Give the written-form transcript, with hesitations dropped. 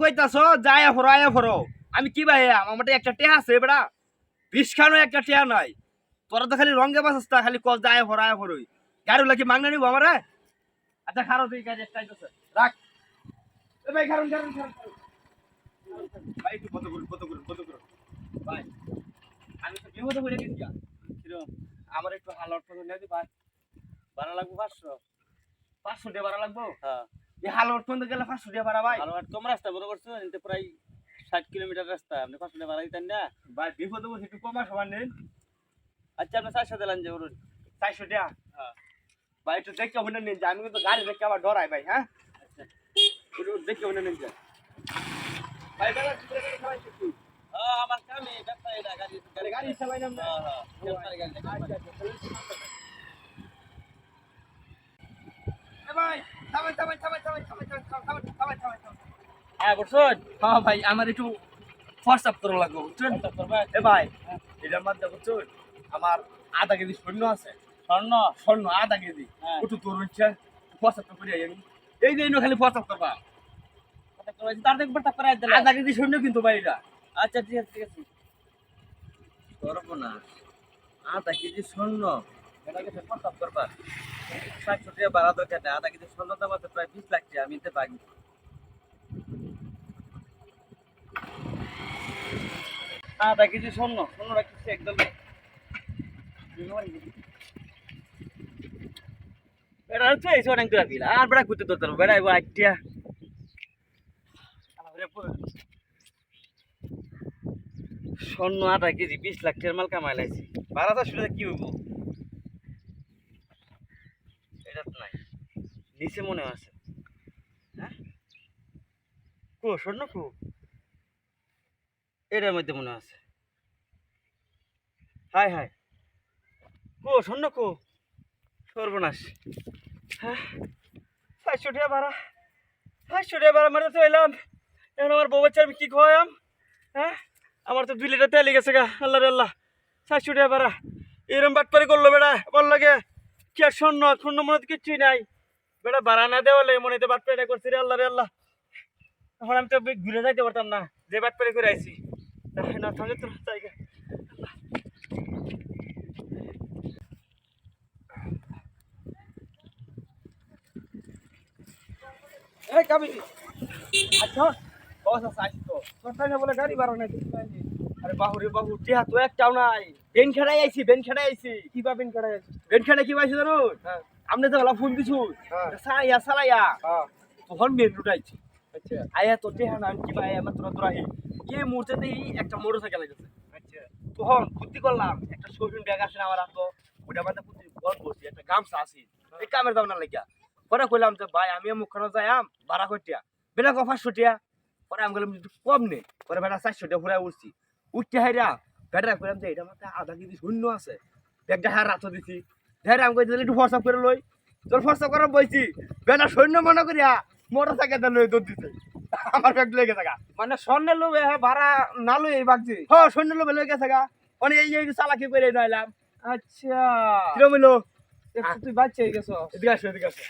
কইতাছো যায় ফরো আয়া ফরো আমি কি ভাই আমার একটা টেহা আছে বেড়া 20 খানো একটা টেহা নাই তোরা তো খালি রঙে বাসস্তা খালি কস যায় ফরো আয়া ফরোই গাড়ি লাগি মাংনা নিব আমারে আচ্ছা খারো তুই গাড়ি একটা আইতাছে রাখ এ ভাই খারুন খারুন খারুন ভাই একটু কত করুন ভাই আমি তো বিপদে পড়ে গেছি কিরম আমার একটু হালট ফটো নিয়ে দি ভাই ভাড়া লাগবে 500 টাকা ভাড়া লাগবে হ্যাঁ এই হালট ফটো গেলে 500 টাকা ভাড়া ভাই হালট কম রাস্তা বড় করছো এতে প্রায় 60 কিলোমিটার রাস্তা আপনি 500 টাকা ভাড়া দিতেন না ভাই বিপদে পড়ে একটু কমা সমান নেন আচ্ছা আপনি 400 দিলেন যে বলুন 400 টাকা হ্যাঁ ভাই একটু দেখে মনে নেন যে আমি কিন্তু গাড়ি দেখে আবার ডরাই ভাই হ্যাঁ আচ্ছা একটু দেখে মনে নেন যে ভাই দাদা সবাই একটু আমার কামে ব্যবসা এটা গাড়ি সবাই নাম না হ্যাঁ ভাই থামেন হ্যাঁ বলছুন হ্যাঁ ভাই আমার একটু হোয়াটসঅ্যাপ করা লাগবে বুঝছেন এ ভাই এটার মধ্যে বুঝছেন আমার আধা কেজি স্বর্ণ আছে স্বর্ণ আধা কেজি একটু তোর ইচ্ছা হোয়াটসঅ্যাপ করে আমি এই যে খালি হোয়াটসঅ্যাপ করবা তার দেখবার তা করে দিলে আধা কেজি স্বর্ণ কিন্তু ভাই এটা আচ্ছা ঠিক আছে করবো না আধা কেজি স্বর্ণ এটাকে হোয়াটসঅ্যাপ করবা 60 টাকা ভাড়া দরকার নেই আধা কেজি স্বর্ণ দাম আছে প্রায় 20 লাখ টাকা আমি নিতে পারি আধা কেজি স্বর্ণ রাখছি একদম বেড়া হচ্ছে এই অনেক দূর দিল আর বেড়া করতে তোর বেড়াইবো আইটিয়া স্বর্ণ আধা কেজি 20 লাখ টাকার মাল কামাই লাইছি ভাড়াটা শুনে কি হইব এটা তো নাই নিচে মনে আছে হ্যাঁ কো স্বর্ণ কো এটার মধ্যে মনে আছে হাই কো স্বর্ণ কো সর্বনাশ হ্যাঁ 400 টাকা ভাড়া 500 টাকা ভাড়া মারতে এলাম এখন আমার বউ বাচ্চা আমি কি খাওয়াম হ্যাঁ আমার তো 2 লিটার তেল গেছে গা আল্লাহ রে আল্লাহ 400 টাকা ভাড়া এরম বাটপারি করলো বেড়া বল লাগে কি আর স্বর্ণ মনে কিছুই নাই বেড়া ভাড়া না দেওয়া লাগে মনে তো বাটপারিটা করছি রে আল্লাহ রে আল্লাহ এখন আমি তো ঘুরে যাইতে পারতাম না যে বাটপারি করে আইছি না থামলে তো জায়গা এই কাবি আচ্ছা বস আছে তো কথা না বলে গাড়ি ভাড়া নাই আরে বাহু টিহা তো একটাও নাই বেন খেড়াই আইছি কিবা বেন করে বেন খেড়াই কি পাইছি জানো হ্যাঁ আমনে তো হলা ফোন দিছু হ্যাঁ সালাইয়া হ্যাঁ তখন মেন রোড আইছি আচ্ছা আয়া তো টিহা নাম কি ভাই আমার তোরা হি এই মুহূর্তেতেই একটা মোটরসাইকেল গেছে আচ্ছা তখন ফুর্তি করলাম একটা শোরুম ব্যাগ আছে না আমার হাতে ওটা মাঝে ফুর্তি বল করছি একটা গামছা আছে এই কামের দাম না লাগিয়া পরে কইলাম যে ভাই আমি মুখখানে যাইম ভাড়া কইটিয়া বেলা ক 500 টাকা পরে আমি বললাম কম নে পরে বেটা 400 টাকা ঘুরে উঠছি উঠতে হাইরা বেটা কইলাম যে এটা মাথা আধা কেজি শূন্য আছে ব্যাগটা হার রাত দিছি ধরে আমি কইছি একটু হোয়াটসঅ্যাপ করে লই তোর হোয়াটসঅ্যাপ করে বইছি বেটা সৈন্য মনে করিয়া মোটরসাইকেলটা লই দৌড় দিছে আমার ব্যাগ লেগে থাকা মানে স্বর্ণের লোভে ভাড়া না লই এই বাগজি হ্যাঁ সৈন্য লোক লেগে থাকা মানে এই চালাকি করে নইলাম আচ্ছা কিরম হইলো তুই বাচ্চা হয়ে গেছ এদিকে আসো